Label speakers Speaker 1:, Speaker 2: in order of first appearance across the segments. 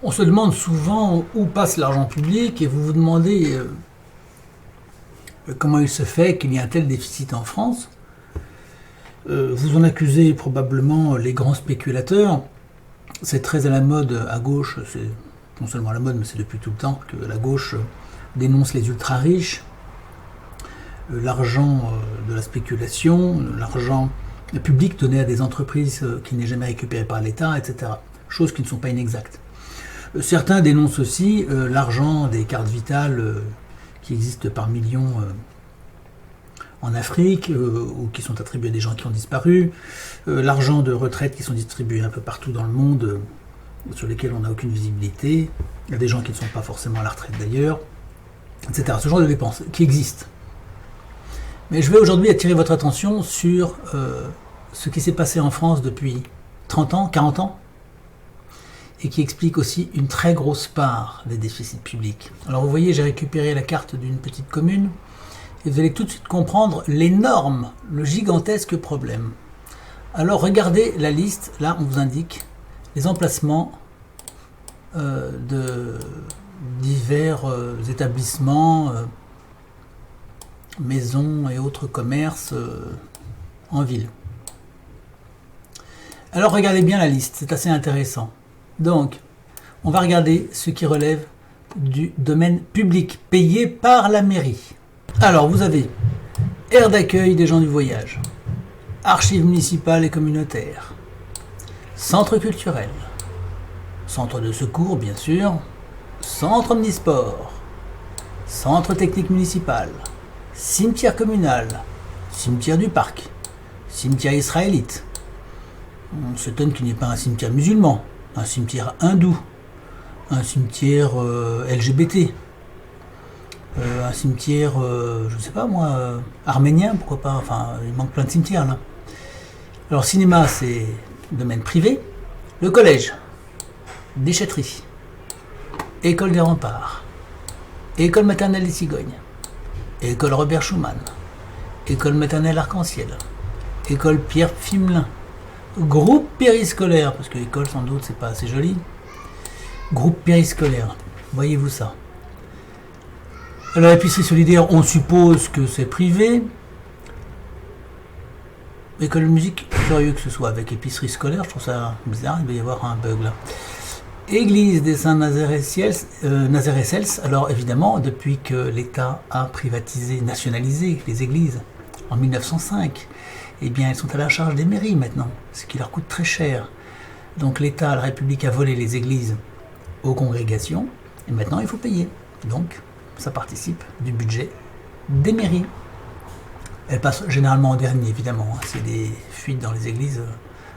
Speaker 1: On se demande souvent où passe l'argent public et vous vous demandez comment il se fait qu'il y ait un tel déficit en France. Vous en accusez probablement les grands spéculateurs. C'est très à la mode à gauche, c'est non seulement à la mode, mais c'est depuis tout le temps que la gauche dénonce les ultra-riches, l'argent de la spéculation, l'argent public donné à des entreprises qui n'est jamais récupéré par l'État, etc. Choses qui ne sont pas inexactes. Certains dénoncent aussi l'argent des cartes vitales qui existent par millions en Afrique ou qui sont attribués à des gens qui ont disparu, l'argent de retraite qui sont distribués un peu partout dans le monde sur lesquels on n'a aucune visibilité, il y a des gens qui ne sont pas forcément à la retraite d'ailleurs, etc. Ce genre de dépenses qui existent. Mais je vais aujourd'hui attirer votre attention sur ce qui s'est passé en France depuis 30 ans, 40 ans, et qui explique aussi une très grosse part des déficits publics. Alors vous voyez, j'ai récupéré la carte d'une petite commune, et vous allez tout de suite comprendre l'énorme, le gigantesque problème. Alors regardez la liste, là on vous indique les emplacements de divers établissements, maisons et autres commerces en ville. Alors regardez bien la liste, c'est assez intéressant. Donc, on va regarder ce qui relève du domaine public, payé par la mairie. Alors, vous avez aire d'accueil des gens du voyage, archives municipales et communautaires, centre culturel, centre de secours, bien sûr, centre omnisport, centre technique municipal, cimetière communal, cimetière du parc, cimetière israélite. On s'étonne qu'il n'y ait pas un cimetière musulman, un cimetière hindou, un cimetière LGBT, un cimetière, je ne sais pas moi, arménien, pourquoi pas, enfin il manque plein de cimetières là. Alors cinéma c'est domaine privé, le collège, déchetterie, école des remparts, école maternelle des cigognes, école Robert Schumann, école maternelle arc-en-ciel, école Pierre Fimelin, groupe périscolaire, parce que l'école sans doute c'est pas assez joli, groupe périscolaire, voyez-vous ça. Alors épicerie solidaire, on suppose que c'est privé. École de musique, curieux que ce soit avec épicerie scolaire, je trouve ça bizarre, il va y avoir un bug là. Église des Saints-Nazaire-et-Cels, alors évidemment, depuis que l'État a privatisé, nationalisé les églises en 1905, eh bien elles sont à la charge des mairies maintenant, ce qui leur coûte très cher. Donc l'État, la République a volé les églises aux congrégations, et maintenant il faut payer. Donc ça participe du budget des mairies. Elles passent généralement en dernier, évidemment. C'est des fuites dans les églises.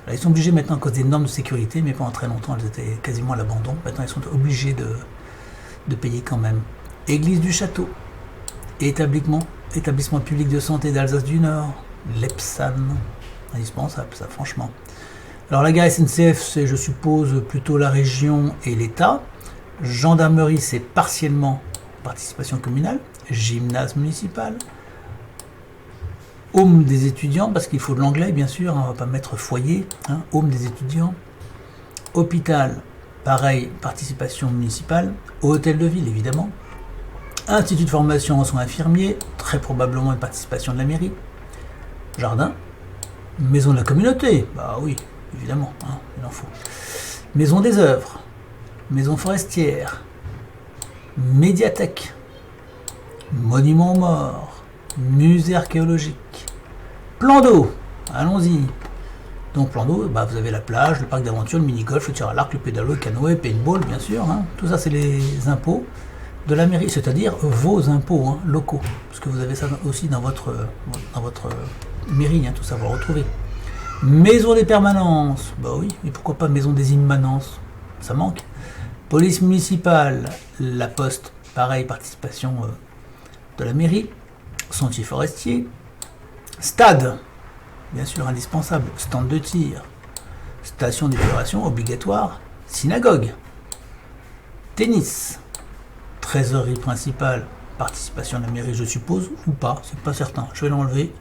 Speaker 1: Là, ils sont obligés maintenant à cause des normes de sécurité, mais pendant très longtemps, elles étaient quasiment à l'abandon. Maintenant, ils sont obligés de payer quand même. Église du Château, établissement public de santé d'Alsace du Nord, l'EPSAN, indispensable, ça, franchement. Alors, la gare SNCF, c'est, je suppose, plutôt la région et l'État. Gendarmerie, c'est partiellement participation communale. Gymnase municipal. Home des étudiants, parce qu'il faut de l'anglais, bien sûr, on ne va pas mettre foyer. Home des étudiants. Hôpital, pareil, participation municipale. Hôtel de ville, évidemment. Institut de formation en soins infirmiers, très probablement une participation de la mairie. Jardin. Maison de la communauté, bah oui, évidemment, il en faut. Maison des œuvres. Maison forestière. Médiathèque. Monument aux morts. Musée archéologique. Plan d'eau, allons-y. Donc plan d'eau, bah, vous avez la plage, le parc d'aventure, le mini-golf, le tir à l'arc, le pédalo, le canoë, paintball, bien sûr. Tout ça, c'est les impôts de la mairie, c'est-à-dire vos impôts locaux. Parce que vous avez ça aussi dans votre mairie, tout ça, vous le retrouvez. Maison des permanences, bah oui, et pourquoi pas maison des immanences, ça manque. Police municipale, la poste, pareil, participation de la mairie. Sentier forestier. Stade, bien sûr indispensable. Stand de tir. Station d'épuration obligatoire. Synagogue. Tennis. Trésorerie principale. Participation de la mairie, je suppose, ou pas, c'est pas certain. Je vais l'enlever.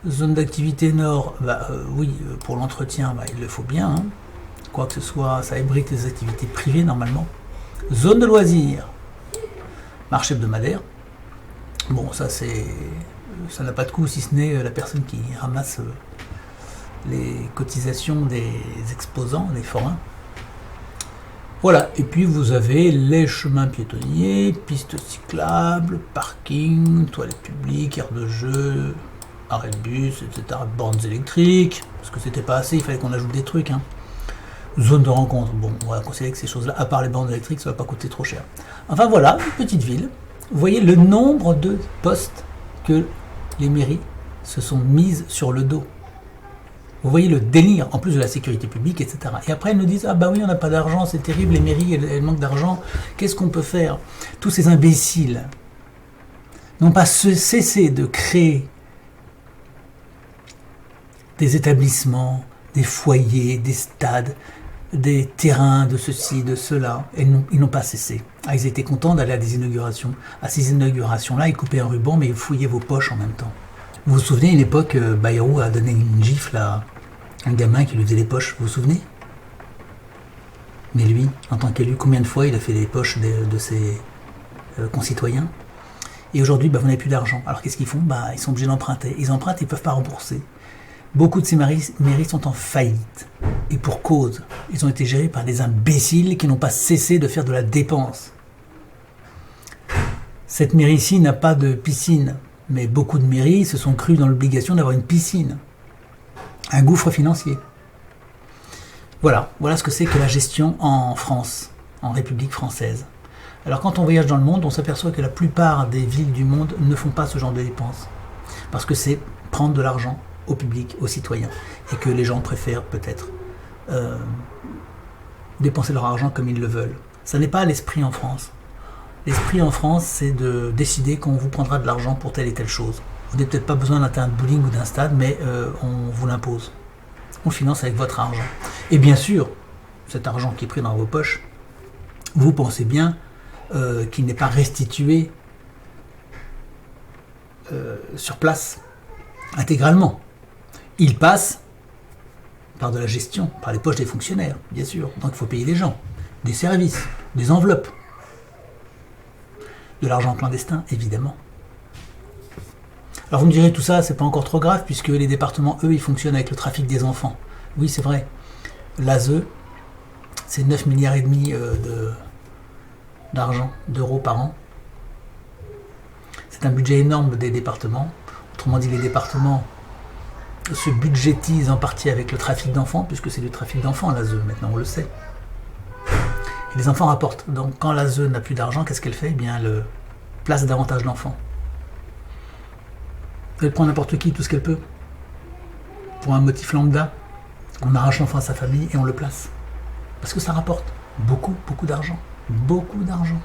Speaker 1: Zone d'activité nord, oui, pour l'entretien, il le faut bien. quoi que ce soit, ça abrite des activités privées normalement. Zone de loisirs, marché hebdomadaire. Bon, ça n'a pas de coût si ce n'est la personne qui ramasse les cotisations des exposants, des forains. Voilà, et puis vous avez les chemins piétonniers, pistes cyclables, parking, toilettes publiques, aires de jeu, arrêt de bus, etc. Bornes électriques, parce que c'était pas assez, il fallait qu'on ajoute des trucs. Hein. Zone de rencontre, bon, on va considérer que ces choses-là, à part les bornes électriques, ça va pas coûter trop cher. Enfin voilà, une petite ville. Vous voyez le nombre de postes que les mairies se sont mises sur le dos. Vous voyez le délire, en plus de la sécurité publique, etc. Et après, elles nous disent, ah bah oui, on n'a pas d'argent, c'est terrible, les mairies, elles manquent d'argent, qu'est-ce qu'on peut faire? Tous ces imbéciles n'ont pas cessé de créer des établissements, des foyers, des stades, des terrains, de ceci, de cela. Et ils n'ont pas cessé. Ah, ils étaient contents d'aller à des inaugurations. À ces inaugurations-là, ils coupaient un ruban, mais ils fouillaient vos poches en même temps. Vous vous souvenez, à une époque, Bayrou a donné une gifle à un gamin qui lui faisait les poches, vous vous souvenez? Mais lui, en tant qu'élu, combien de fois il a fait les poches de ses concitoyens? Et aujourd'hui, vous n'avez plus d'argent. Alors qu'est-ce qu'ils font? Ils sont obligés d'emprunter. Ils empruntent, ils ne peuvent pas rembourser. Beaucoup de ces mairies sont en faillite. Et pour cause, ils ont été gérés par des imbéciles qui n'ont pas cessé de faire de la dépense. Cette mairie-ci n'a pas de piscine. Mais beaucoup de mairies se sont crues dans l'obligation d'avoir une piscine. Un gouffre financier. Voilà ce que c'est que la gestion en France, en République française. Alors quand on voyage dans le monde, on s'aperçoit que la plupart des villes du monde ne font pas ce genre de dépenses. Parce que c'est prendre de l'argent au public, aux citoyens. Et que les gens préfèrent peut-être dépenser leur argent comme ils le veulent. Ça n'est pas l'esprit en France. L'esprit en France, c'est de décider qu'on vous prendra de l'argent pour telle et telle chose. Vous n'avez peut-être pas besoin d'un terrain de bowling ou d'un stade, mais on vous l'impose. On le finance avec votre argent. Et bien sûr, cet argent qui est pris dans vos poches, vous pensez bien qu'il n'est pas restitué sur place, intégralement. Il passe par de la gestion, par les poches des fonctionnaires, bien sûr. Donc il faut payer les gens, des services, des enveloppes. De l'argent clandestin, évidemment. Alors vous me direz, tout ça, c'est pas encore trop grave, puisque les départements, eux, ils fonctionnent avec le trafic des enfants. Oui, c'est vrai. L'ASE, c'est 9,5 milliards d'argent, d'euros par an. C'est un budget énorme des départements. Autrement dit, les départements se budgétisent en partie avec le trafic d'enfants, puisque c'est du trafic d'enfants, l'ASE, maintenant, on le sait. Et les enfants rapportent. Donc quand l'ASE n'a plus d'argent, qu'est-ce qu'elle fait? Eh bien, elle place davantage l'enfant. Elle prend n'importe qui, tout ce qu'elle peut. Pour un motif lambda, on arrache l'enfant à sa famille et on le place. Parce que ça rapporte beaucoup, beaucoup d'argent. Beaucoup d'argent.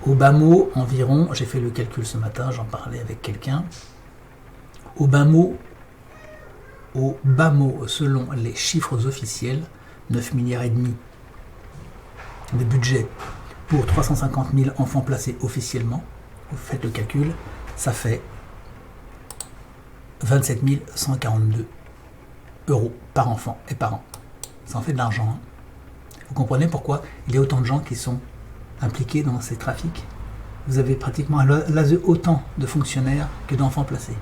Speaker 1: Au bas mot, environ, j'ai fait le calcul ce matin, j'en parlais avec quelqu'un. Au bas mot, selon les chiffres officiels, 9,5 milliards de budget pour 350 000 enfants placés officiellement. Vous faites le calcul, ça fait 27 142 euros par enfant et par an. Ça en fait de l'argent. Hein. Vous comprenez pourquoi il y a autant de gens qui sont impliqués dans ces trafics? Vous avez pratiquement à l'ASE autant de fonctionnaires que d'enfants placés.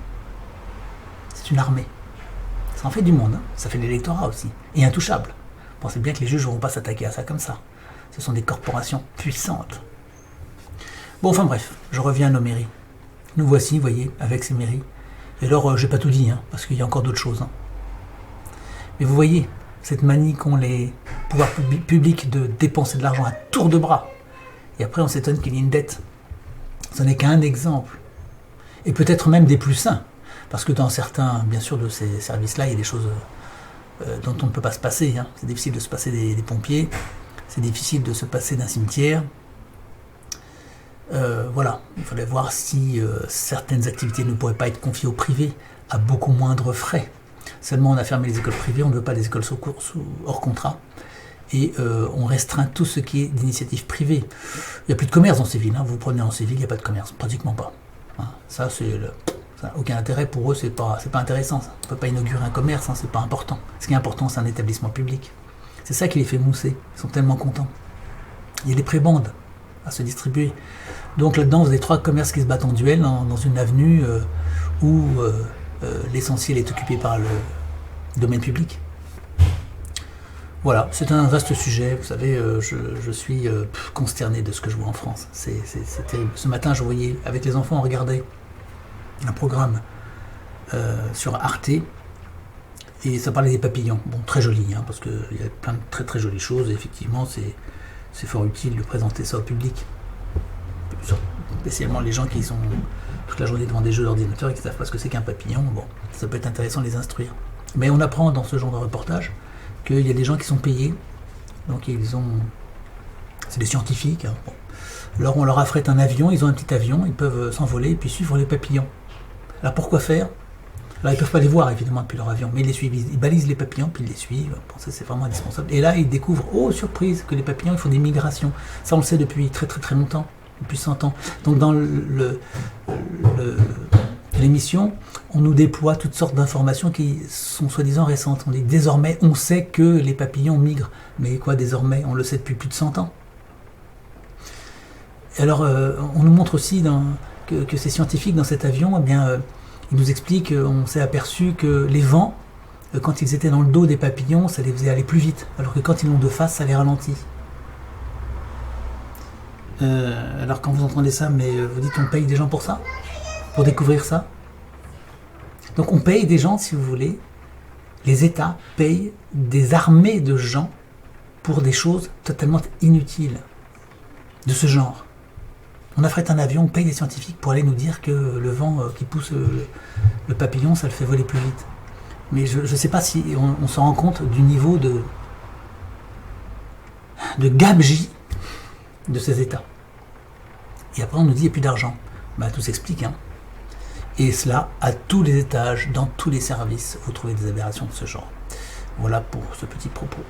Speaker 1: C'est une armée. Ça en fait du monde. Hein. Ça fait de l'électorat aussi. Et intouchable. Pensez bien que les juges ne vont pas s'attaquer à ça comme ça. Ce sont des corporations puissantes. Bon, enfin bref, je reviens à nos mairies. Nous voici, vous voyez, avec ces mairies. Et alors, j'ai pas tout dit, hein, parce qu'il y a encore d'autres choses. Hein. Mais vous voyez, cette manie qu'ont les pouvoirs publics de dépenser de l'argent à tour de bras. Et après, on s'étonne qu'il y ait une dette. Ce n'est qu'un exemple. Et peut-être même des plus sains. Parce que dans certains, bien sûr, de ces services-là, il y a des choses dont on ne peut pas se passer. Hein. C'est difficile de se passer des pompiers. C'est difficile de se passer d'un cimetière. Voilà, il fallait voir si certaines activités ne pourraient pas être confiées au privé à beaucoup moindre frais. Seulement, on a fermé les écoles privées, on ne veut pas des écoles hors contrat. Et on restreint tout ce qui est d'initiative privée. Il n'y a plus de commerce dans ces villes. Hein. Vous prenez dans ces villes, il n'y a pas de commerce, pratiquement pas. Hein. Ça Ça n'a aucun intérêt pour eux, c'est pas intéressant. Ça. On ne peut pas inaugurer un commerce, hein, c'est pas important. Ce qui est important, c'est un établissement public. C'est ça qui les fait mousser. Ils sont tellement contents. Il y a des prébendes à se distribuer. Donc là-dedans, vous avez 3 commerces qui se battent en duel dans une avenue où l'essentiel est occupé par le domaine public. Voilà, c'est un vaste sujet. Vous savez, je suis consterné de ce que je vois en France. C'est terrible. Ce matin, je voyais, avec les enfants, on regardait un programme sur Arte, et ça parlait des papillons. Bon, très joli, hein, parce qu'il y a plein de très très jolies choses, et effectivement, c'est fort utile de présenter ça au public. Spécialement les gens qui sont toute la journée devant des jeux d'ordinateur et qui ne savent pas ce que c'est qu'un papillon. Bon, ça peut être intéressant de les instruire. Mais on apprend dans ce genre de reportage qu'il y a des gens qui sont payés, donc c'est des scientifiques. Hein, bon. Alors on leur affrète un avion, ils ont un petit avion, ils peuvent s'envoler et puis suivre les papillons. Alors pourquoi faire? Alors ils ne peuvent pas les voir évidemment depuis leur avion, mais ils les suivent, ils balisent les papillons puis ils les suivent. Bon, ça c'est vraiment indispensable. Et là ils découvrent, oh surprise, que les papillons ils font des migrations. Ça on le sait depuis très très très longtemps, depuis 100 ans. Donc dans l'émission, on nous déploie toutes sortes d'informations qui sont soi-disant récentes. On dit désormais on sait que les papillons migrent. Mais quoi désormais? On le sait depuis plus de 100 ans. Et alors on nous montre aussi que ces scientifiques dans cet avion, eh bien, ils nous expliquent, on s'est aperçu que les vents, quand ils étaient dans le dos des papillons, ça les faisait aller plus vite, alors que quand ils l'ont de face, ça les ralentit. Alors quand vous entendez ça, mais vous dites on paye des gens pour ça? Pour découvrir ça? Donc on paye des gens, si vous voulez, les États payent des armées de gens pour des choses totalement inutiles de ce genre. On affrète un avion, on paye des scientifiques pour aller nous dire que le vent qui pousse le papillon, ça le fait voler plus vite. Mais je ne sais pas si on se rend compte du niveau de gabegie de ces États. Et après on nous dit qu'il n'y a plus d'argent. Ben, tout s'explique. Hein. Et cela, à tous les étages, dans tous les services, vous trouvez des aberrations de ce genre. Voilà pour ce petit propos.